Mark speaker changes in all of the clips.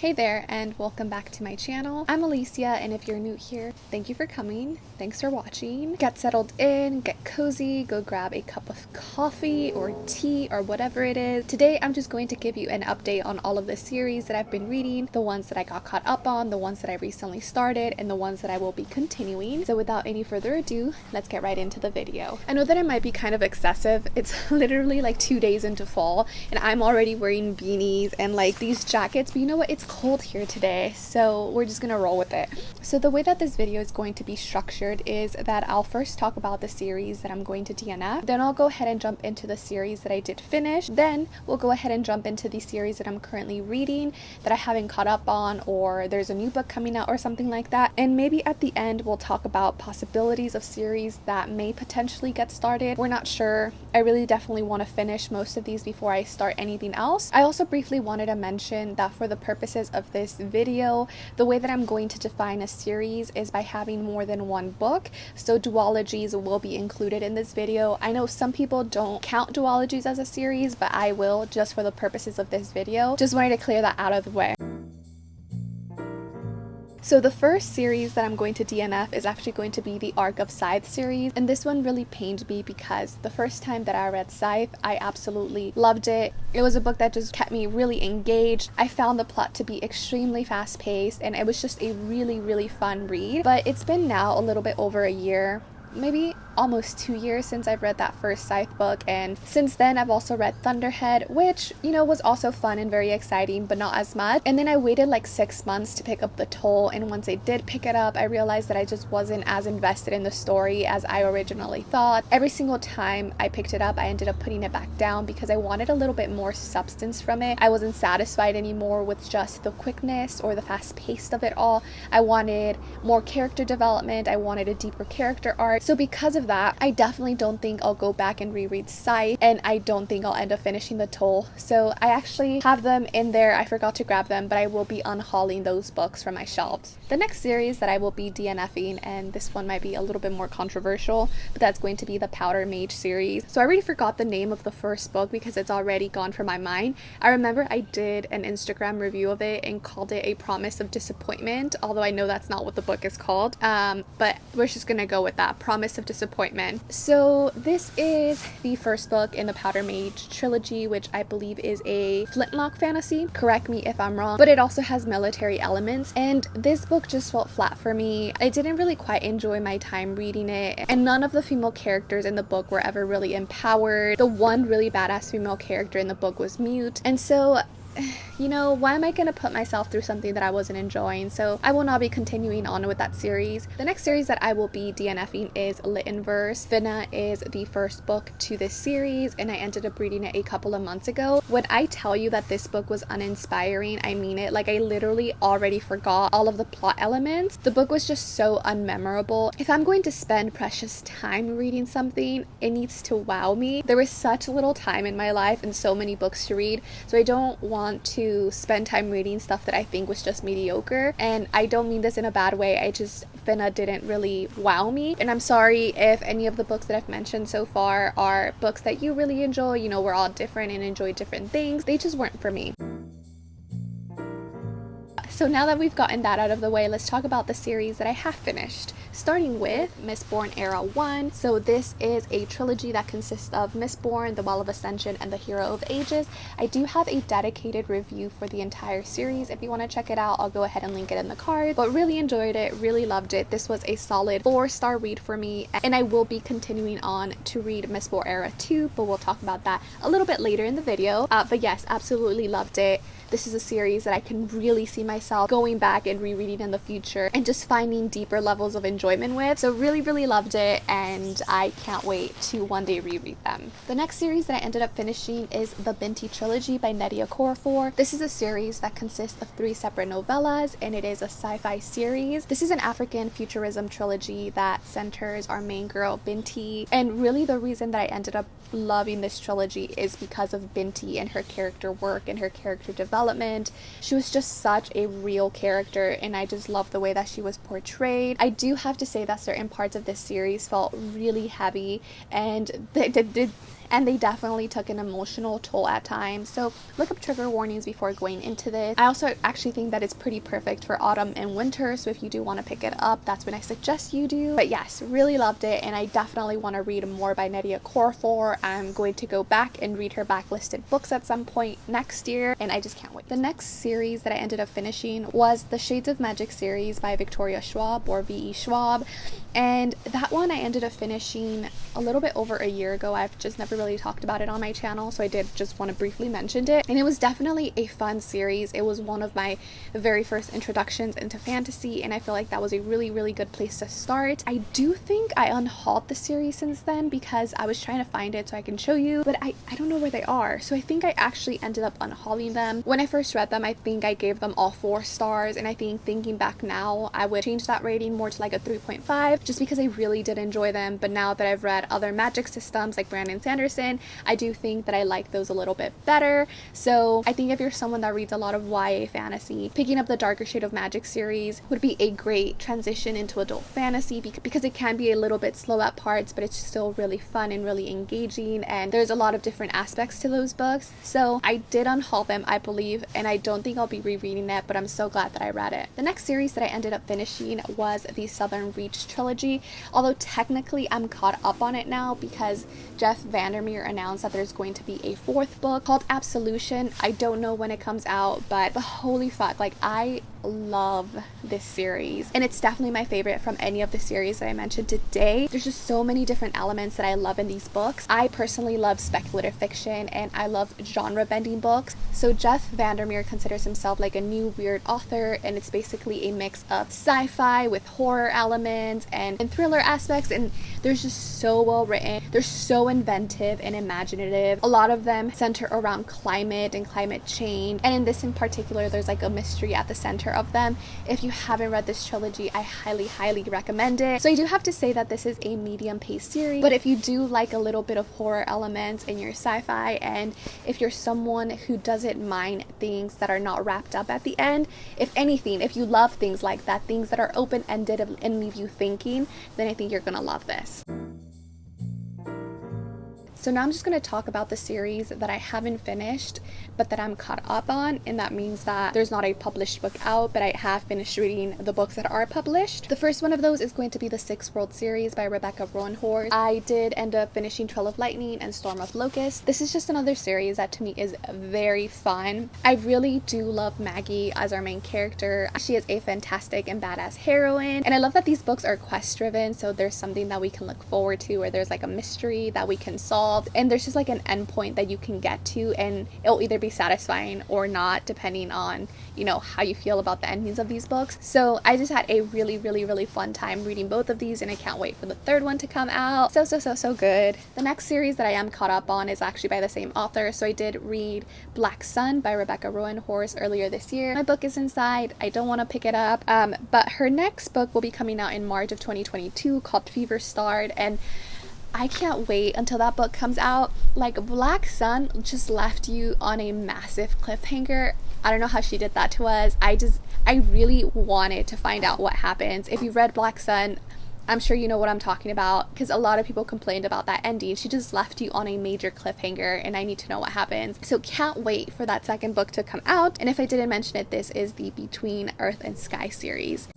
Speaker 1: Hey there, and welcome back to my channel. I'm Alicia, and if you're new here, thank you for coming. Thanks for watching. Get settled in, get cozy, go grab a cup of coffee or tea or whatever it is. Today, I'm just going to give you an update on all of the series that I've been reading, the ones that I got caught up on, the ones that I recently started, and the ones that I will be continuing. So without any further ado, let's get right into the video. I know that it might be kind of excessive. It's literally like 2 days into fall, and I'm already wearing beanies and like these jackets, but you know what? It's cold here today, so we're just gonna roll with it. So the way that this video is going to be structured is that I'll first talk about the series that I'm going to DNF, then I'll go ahead and jump into the series that I did finish, then we'll go ahead and jump into the series that I'm currently reading that I haven't caught up on, or there's a new book coming out or something like that, and maybe at the end we'll talk about possibilities of series that may potentially get started. We're not sure. I really definitely want to finish most of these before I start anything else. I also briefly wanted to mention that for the purposes of this video, the way that I'm going to define a series is by having more than one book, so duologies will be included in this video. I know some people don't count duologies as a series, but I will just for the purposes of this video. Just wanted to clear that out of the way. So the first series that I'm going to DNF is actually going to be the Arc of Scythe series, and this one really pained me because the first time that I read Scythe, I absolutely loved it. It was a book that just kept me really engaged. I found the plot to be extremely fast-paced, and it was just a really fun read. But it's been now a little bit over a year, maybe almost 2 years since I've read that first Scythe book, and since then I've also read Thunderhead, which, you know, was also fun and very exciting, but not as much. And then I waited like 6 months to pick up The Toll, and once I did pick it up, I realized that I just wasn't as invested in the story as I originally thought. Every single time I picked it up, I ended up putting it back down because I wanted a little bit more substance from it. I wasn't satisfied anymore with just the quickness or the fast pace of it all. I wanted more character development. I wanted a deeper character arc. So because of that, I definitely don't think I'll go back and reread Scythe, and I don't think I'll end up finishing The Toll. So I actually have them in there. I forgot to grab them, but I will be unhauling those books from my shelves. The next series that I will be DNFing, and this one might be a little bit more controversial, but that's going to be the Powder Mage series. So I already forgot the name of the first book because it's already gone from my mind. I remember I did an Instagram review of it and called it A Promise of Disappointment, although I know that's not what the book is called, but we're just gonna go with that, Promise of Disappointment. So this is the first book in the Powder Mage trilogy, which I believe is a flintlock fantasy. Correct me if I'm wrong, but it also has military elements, and this book just felt flat for me. I didn't really quite enjoy my time reading it, and none of the female characters in the book were ever really empowered. The one really badass female character in the book was mute, and so, you know, why am I going to put myself through something that I wasn't enjoying? So I will not be continuing on with that series. The next series that I will be DNFing is Lit in Verse. Finna is the first book to this series, and I ended up reading it a couple of months ago. When I tell you that this book was uninspiring, I mean it. Like, I literally already forgot all of the plot elements. The book was just so unmemorable. If I'm going to spend precious time reading something, it needs to wow me. There was such little time in my life and so many books to read, so I don't want to spend time reading stuff that I think was just mediocre. And I don't mean this in a bad way, I just, Finna didn't really wow me. And I'm sorry if any of the books that I've mentioned so far are books that you really enjoy. You know, we're all different and enjoy different things. They just weren't for me. So now that we've gotten that out of the way, let's talk about the series that I have finished. Starting with Mistborn Era 1. So this is a trilogy that consists of Mistborn, The Well of Ascension, and The Hero of Ages. I do have a dedicated review for the entire series. If you want to check it out, I'll go ahead and link it in the card. But really enjoyed it, really loved it. This was a solid 4-star read for me, and I will be continuing on to read Mistborn Era 2, but we'll talk about that a little bit later in the video. But yes, absolutely loved it. This is a series that I can really see myself going back and rereading in the future and just finding deeper levels of enjoyment with. So really loved it, and I can't wait to one day reread them. The next series that I ended up finishing is the Binti Trilogy by Nnedi Okorafor. This is a series that consists of 3 separate novellas, and it is a sci-fi series. This is an African futurism trilogy that centers our main girl Binti, and really the reason that I ended up loving this trilogy is because of Binti and her character work and her character development. She was just such a real character, and I just love the way that she was portrayed. I do have to say that certain parts of this series felt really heavy, and and they definitely took an emotional toll at times. So look up trigger warnings before going into this. I also actually think that it's pretty perfect for autumn and winter, so if you do want to pick it up, that's when I suggest you do. But yes, really loved it, and I definitely want to read more by Nydia Corafor. I'm going to go back and read her backlisted books at some point next year, and I just can't wait. The next series that I ended up finishing was the Shades of Magic series by Victoria Schwab, or V.E. Schwab, and that one I ended up finishing a little bit over a year ago. I've just never really talked about it on my channel, so I did just want to briefly mention it, and it was definitely a fun series. It was one of my very first introductions into fantasy, and I feel like that was a really good place to start. I do think I unhauled the series since then because I was trying to find it so I can show you, but I don't know where they are, so I think I actually ended up unhauling them. When I first read them, I think I gave them all 4 stars, and I think thinking back now, I would change that rating more to like a 3.5 just because I really did enjoy them. But now that I've read other magic systems like Brandon Sanderson, I do think that I like those a little bit better. So I think if you're someone that reads a lot of YA fantasy, picking up the Darker Shade of Magic series would be a great transition into adult fantasy because it can be a little bit slow at parts, but it's still really fun and really engaging, and there's a lot of different aspects to those books. So I did unhaul them, I believe, and I don't think I'll be rereading it, but I'm so glad that I read it. The next series that I ended up finishing was the Southern Reach trilogy, although technically I'm caught up on it now because Jeff Vandermeer announced that there's going to be a 4th book called Absolution. I don't know when it comes out, but holy fuck, like I love this series, and it's definitely my favorite from any of the series that I mentioned today. There's just so many different elements that I love in these books. I personally love speculative fiction, and I love genre bending books. So Jeff Vandermeer considers himself like a new weird author, and it's basically a mix of sci-fi with horror elements and thriller aspects, and there's just so well written. They're so inventive and imaginative. A lot of them center around climate and climate change, and in this in particular, there's like a mystery at the center of them. If you haven't read this trilogy, I highly recommend it. So I do have to say that this is a medium paced series, but if you do like a little bit of horror elements in your sci-fi, and if you're someone who doesn't mind things that are not wrapped up at the end, if anything, if you love things like that, things that are open-ended and leave you thinking, then I think you're gonna love this. So now I'm just going to talk about the series that I haven't finished but that I'm caught up on, and that means that there's not a published book out, but I have finished reading the books that are published. The first one of those is going to be the 6 World series by Rebecca Roanhorse. I did end up finishing Trail of Lightning and Storm of Locusts. This is just another series that to me is very fun. I really do love Maggie as our main character. She is a fantastic and badass heroine, and I love that these books are quest driven, so there's something that we can look forward to, or there's like a mystery that we can solve, and there's just like an end point that you can get to, and it'll either be satisfying or not depending on, you know, how you feel about the endings of these books. So I just had a really fun time reading both of these, and I can't wait for the 3rd one to come out. So good. The next series that I am caught up on is actually by the same author. So I did read Black Sun by Rebecca Roanhorse earlier this year. My book is inside. I don't want to pick it up, but her next book will be coming out in March of 2022 called Fever Starred, and I can't wait until that book comes out. Like, Black Sun just left you on a massive cliffhanger. I don't know how she did that to us. I really wanted to find out what happens. If you've read Black Sun, I'm sure you know what I'm talking about, because a lot of people complained about that ending. She just left you on a major cliffhanger, and I need to know what happens. So can't wait for that 2nd book to come out. And if I didn't mention it, this is the Between Earth and Sky series.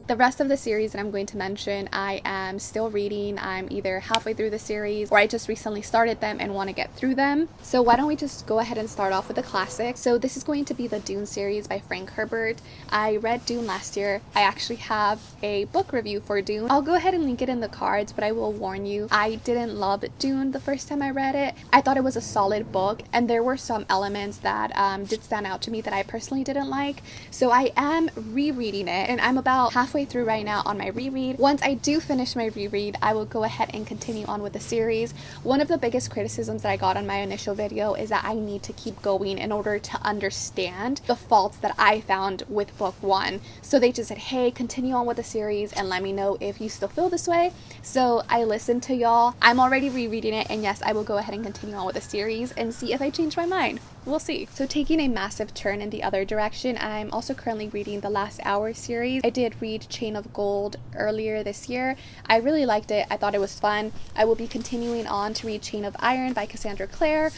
Speaker 1: The rest of the series that I'm going to mention, I am still reading. I'm either halfway through the series, or I just recently started them and want to get through them. So why don't we just go ahead and start off with the classics. So this is going to be the Dune series by Frank Herbert. I read Dune last year. I actually have a book review for Dune. I'll go ahead and link it in the cards, but I will warn you, I didn't love Dune the first time I read it. I thought it was a solid book, and there were some elements that did stand out to me that I personally didn't like. So I am rereading it, and I'm about halfway through right now on my reread. Once I do finish my reread, I will go ahead and continue on with the series. One of the biggest criticisms that I got on my initial video is that I need to keep going in order to understand the faults that I found with book 1. So they just said, hey, continue on with the series and let me know if you still feel this way. So I listened to y'all. I'm already rereading it, and yes, I will go ahead and continue on with the series and see if I change my mind. we'll see. So taking a massive turn in the other direction, I'm also currently reading the Last Hour series. I did read Chain of Gold earlier this year. I really liked it. I thought it was fun. I will be continuing on to read Chain of Iron by Cassandra Clare.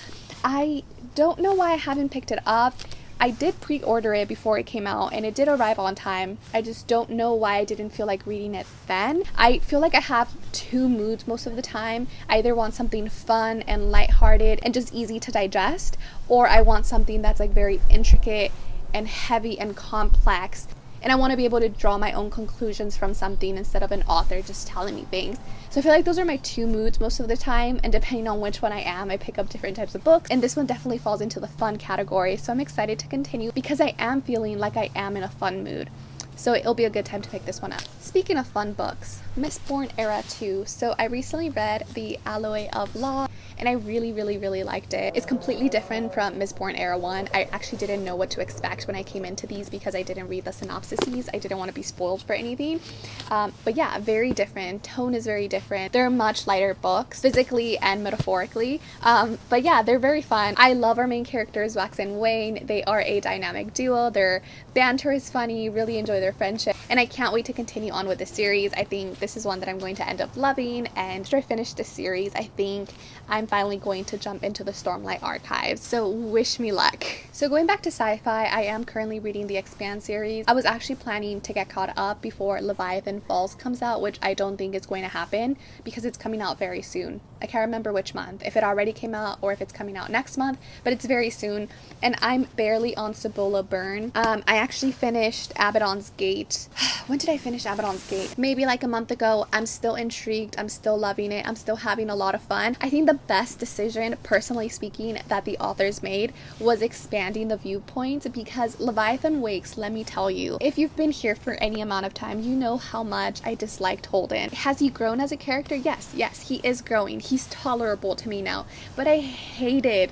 Speaker 1: I don't know why I haven't picked it up. I did pre-order it before it came out and it did arrive on time. I just don't know why I didn't feel like reading it then. I feel like I have two moods most of the time. I either want something fun and lighthearted and just easy to digest, or I want something that's like very intricate and heavy and complex. And I want to be able to draw my own conclusions from something instead of an author just telling me things. So I feel like those are my two moods most of the time, and depending on which one I am, I pick up different types of books, and this one definitely falls into the fun category, so I'm excited to continue because I am feeling like I am in a fun mood. So it'll be a good time to pick this one up. Speaking of fun books, Mistborn Era 2. So I recently read The Alloy of Law, and I really liked it. It's completely different from Mistborn Era 1. I actually didn't know what to expect when I came into these because I didn't read the synopsises. I didn't want to be spoiled for anything. But yeah, very different. Tone is very different. They're much lighter books, physically and metaphorically. But yeah, they're very fun. I love our main characters, Wax and Wayne. They are a dynamic duo. Their banter is funny, really enjoy their friendship, and I can't wait to continue on with the series. I think this is one that I'm going to end up loving, and after I finish this series, I think I'm finally going to jump into the Stormlight Archives, so wish me luck. So going back to sci-fi, I am currently reading the Expanse series. I was actually planning to get caught up before Leviathan Falls comes out, which I don't think is going to happen because it's coming out very soon. I can't remember which month, if it already came out or if it's coming out next month, but it's very soon, and I'm barely on Cibola Burn. I actually finished Abaddon's Gate. When did I finish Abaddon's Gate? Maybe like a month ago. I'm still intrigued. I'm still loving it. I'm still having a lot of fun. I think the best decision, personally speaking, that the authors made was expanding the viewpoints, because Leviathan Wakes, let me tell you, if you've been here for any amount of time, you know how much I disliked Holden. Has he grown as a character? Yes, he is growing. He's tolerable to me now, but I hated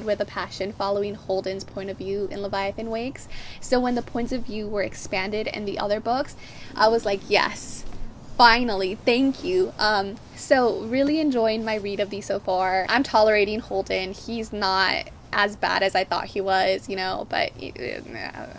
Speaker 1: with a passion following Holden's point of view in Leviathan Wakes. So when the points of view were expanded in the other books, I was like, yes, finally, thank you. So really enjoying my read of these so far. I'm tolerating Holden. He's not as bad as I thought he was, you know, but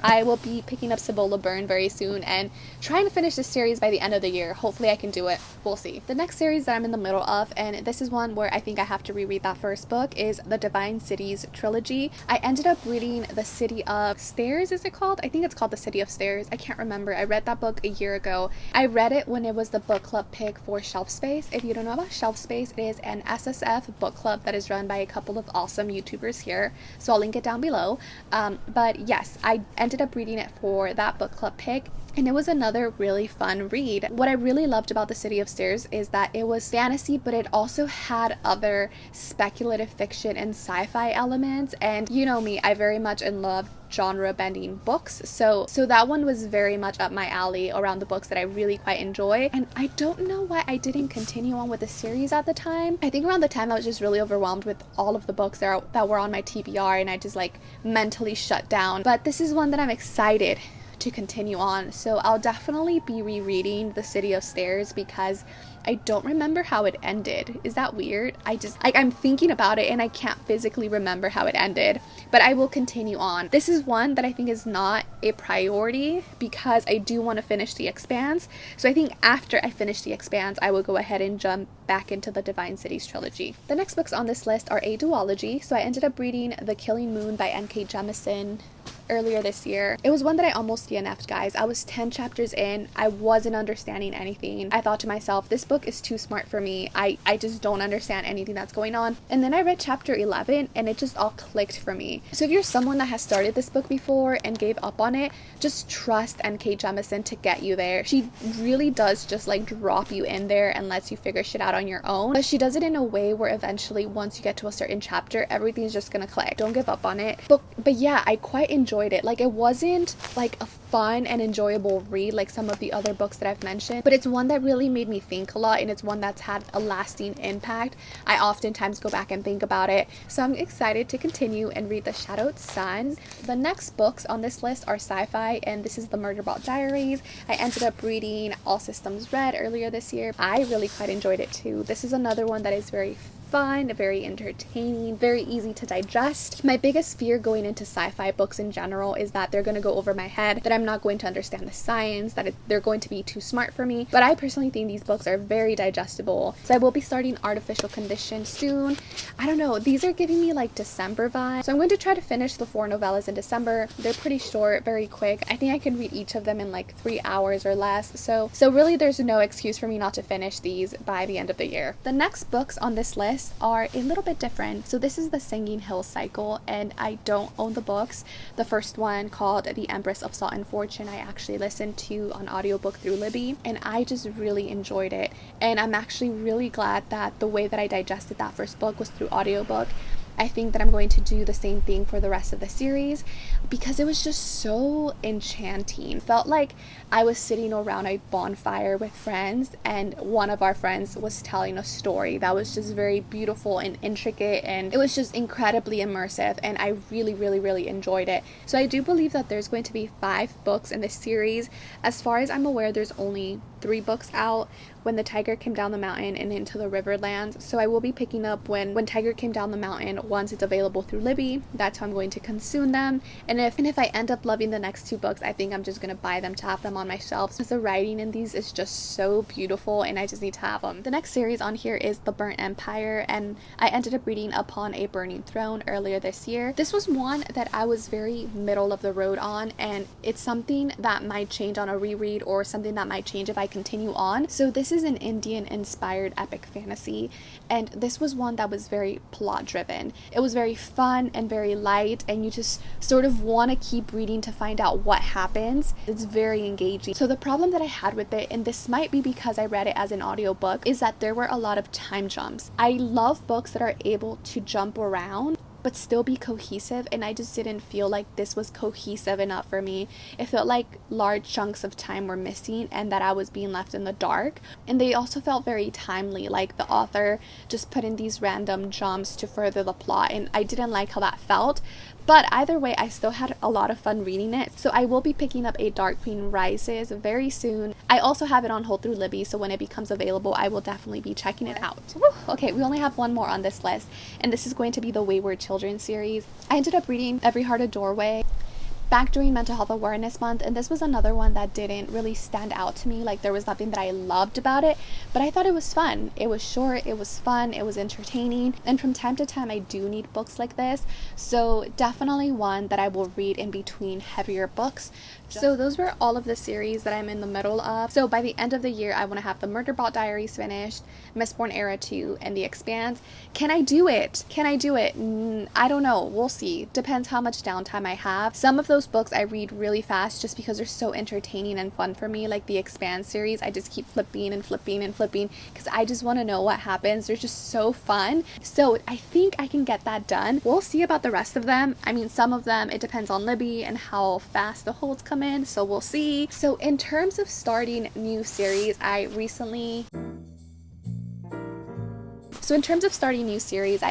Speaker 1: I will be picking up Cibola Burn very soon and trying to finish this series by the end of the year. Hopefully I can do it. We'll see. The next series that I'm in the middle of, and this is one where I think I have to reread that first book, is the Divine Cities trilogy. I ended up reading The City of Stairs, is it called? I think it's called The City of Stairs. I can't remember. I read that book a year ago. I read it when it was the book club pick for Shelf Space. If you don't know about Shelf Space, it is an SSF book club that is run by a couple of awesome YouTubers here. So I'll link it down below. But yes, I ended up reading it for that book club pick, and it was another really fun read. What I really loved about The City of Stairs is that it was fantasy, but it also had other speculative fiction and sci-fi elements. And you know me, I very much love genre bending books, so that one was very much up my alley around the books that I really quite enjoy. And I don't know why I didn't continue on with the series at the time. I think around the time I was just really overwhelmed with all of the books that were on my TBR, and I just like mentally shut down. But this is one that I'm excited to continue on, so I'll definitely be rereading The City of Stairs because I don't remember how it ended. Is that weird? I'm thinking about it and I can't physically remember how it ended, but I will continue on. This is one that I think is not a priority because I do want to finish The Expanse. So I think after I finish The Expanse, I will go ahead and jump back into the Divine Cities trilogy. The next books on this list are a duology. So I ended up reading The Killing Moon by N.K. Jemisin earlier this year. It was one that I almost DNF'd, guys. I was 10 chapters in. I wasn't understanding anything. I thought to myself, this book is too smart for me. I just don't understand anything that's going on. And then I read chapter 11 and it just all clicked for me. So if you're someone that has started this book before and gave up on it, just trust N.K. Jemisin to get you there. She really does just like drop you in there and lets you figure shit out on your own. But she does it in a way where eventually once you get to a certain chapter, everything's just gonna click. Don't give up on it. But yeah, I quite enjoyed it. Like, it wasn't like a fun and enjoyable read like some of the other books that I've mentioned, but it's one that really made me think a lot, and it's one that's had a lasting impact. I oftentimes go back and think about it, so I'm excited to continue and read The Shadowed Sun. The next books on this list are sci-fi, and this is the Murderbot Diaries. I ended up reading All Systems Red earlier this year. I really quite enjoyed it too. This is another one that is very fun, very entertaining, very easy to digest. My biggest fear going into sci-fi books in general is that they're going to go over my head, that I'm not going to understand the science, that they're going to be too smart for me. But I personally think these books are very digestible. So I will be starting Artificial Condition soon. I don't know, these are giving me like December vibes. So I'm going to try to finish the 4 novellas in December. They're pretty short, very quick. I think I can read each of them in like 3 hours or less. So really there's no excuse for me not to finish these by the end of the year. The next books on this list are a little bit different. So this is the Singing Hills cycle, and I don't own the books. The first one, called The Empress of Salt and Fortune, I actually listened to on audiobook through Libby, and I just really enjoyed it. And I'm actually really glad that the way that I digested that first book was through audiobook. I think that I'm going to do the same thing for the rest of the series because it was just so enchanting. Felt like I was sitting around a bonfire with friends and one of our friends was telling a story that was just very beautiful and intricate, and it was just incredibly immersive, and I really enjoyed it. So I do believe that there's going to be 5 books in this series. As far as I'm aware, there's only 3 books out: When the Tiger Came Down the Mountain and Into the Riverlands. So I will be picking up When Tiger Came Down the Mountain once it's available through Libby. That's how I'm going to consume them. And if I end up loving the next 2 books, I think I'm just going to buy them to have them on my shelves, because the writing in these is just so beautiful and I just need to have them. The next series on here is The Burnt Empire, and I ended up reading Upon a Burning Throne earlier this year. This was one that I was very middle of the road on, and it's something that might change on a reread or something that might change if I continue on. So this is an Indian inspired epic fantasy, and this was one that was very plot driven. It was very fun and very light, and you just sort of want to keep reading to find out what happens. It's very engaging. So the problem that I had with it, and this might be because I read it as an audiobook, is that there were a lot of time jumps. I love books that are able to jump around but still be cohesive, and I just didn't feel like this was cohesive enough for me. It felt like large chunks of time were missing and that I was being left in the dark. And they also felt very timely, like the author just put in these random jumps to further the plot, and I didn't like how that felt. But either way, I still had a lot of fun reading it. So I will be picking up A Dark Queen Rises very soon. I also have it on hold through Libby, so when it becomes available, I will definitely be checking it out. Woo! Okay, we only have one more on this list, and this is going to be the Wayward Children series. I ended up reading Every Heart a Doorway back during Mental Health Awareness Month, and this was another one that didn't really stand out to me. Like, there was nothing that I loved about it, but I thought it was fun. It was short, it was fun, it was entertaining, and from time to time I do need books like this, so definitely one that I will read in between heavier books. So those were all of the series that I'm in the middle of. So by the end of the year, I want to have the Murderbot Diaries finished, Mistborn Era 2, and The Expanse. Can I do it? Can I do it? I don't know. We'll see. Depends how much downtime I have. Some of those books I read really fast just because they're so entertaining and fun for me, like the Expanse series. I just keep flipping and flipping and flipping because I just want to know what happens. They're just so fun. So I think I can get that done. We'll see about the rest of them. I mean, some of them, it depends on Libby and how fast the holds come in, so we'll see. So in terms of starting new series, I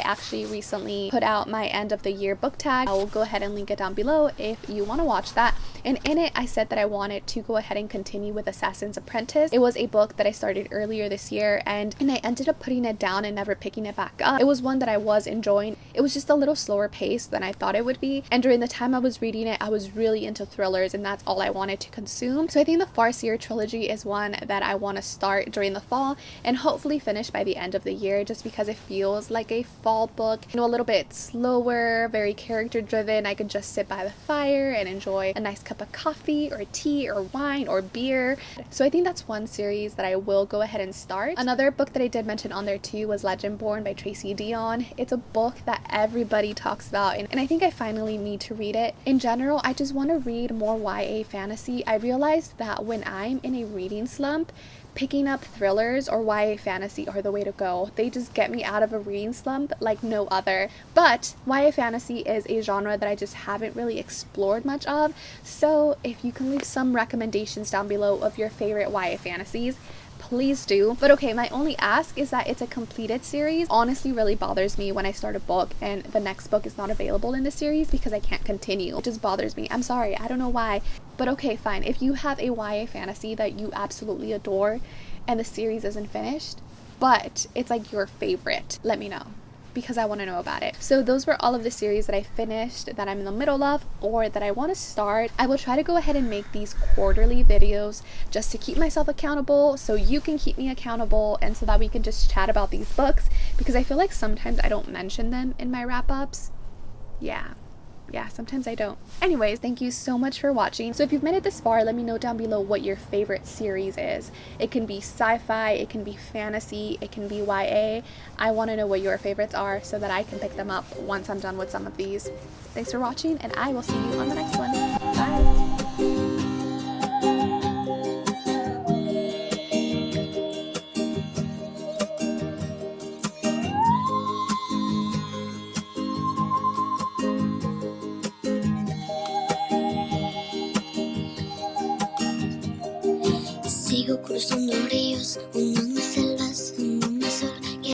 Speaker 1: actually recently put out my end of the year book tag. I will go ahead and link it down below if you want to watch that. And in it, I said that I wanted to go ahead and continue with Assassin's Apprentice. It was a book that I started earlier this year, and I ended up putting it down and never picking it back up. It was one that I was enjoying. It was just a little slower paced than I thought it would be. And during the time I was reading it, I was really into thrillers, and that's all I wanted to consume. So I think the Farseer trilogy is one that I want to start during the fall and hopefully finish by the end of the year, just because it feels like a fall book. You know, a little bit slower, very character driven. I could just sit by the fire and enjoy a nice cup of coffee or tea or wine or beer. So I think that's one series that I will go ahead and start. Another book that I did mention on there too was Legendborn by Tracy Deonn. It's a book that everybody talks about, and I think I finally need to read it. In general, I just want to read more YA fantasy. I realized that when I'm in a reading slump, picking up thrillers or YA fantasy are the way to go. They just get me out of a reading slump like no other. But YA fantasy is a genre that I just haven't really explored much of. So if you can leave some recommendations down below of your favorite YA fantasies, please do. But okay, my only ask is that it's a completed series. Honestly, really bothers me when I start a book and the next book is not available in the series because I can't continue. It just bothers me. I'm sorry, I don't know why. But okay, fine. If you have a YA fantasy that you absolutely adore and the series isn't finished, but it's like your favorite, let me know, because I want to know about it. So those were all of the series that I finished, that I'm in the middle of, or that I want to start. I will try to go ahead and make these quarterly videos just to keep myself accountable, so you can keep me accountable, and so that we can just chat about these books, because I feel like sometimes I don't mention them in my wrap-ups. Yeah, sometimes I don't. Anyways, thank you so much for watching. So if you've made it this far, let me know down below what your favorite series is. It can be sci-fi, it can be fantasy, it can be YA. I want to know what your favorites are so that I can pick them up once I'm done with some of these. Thanks for watching, and I will see you on the next one. Bye!
Speaker 2: Sigo cruzando ríos, un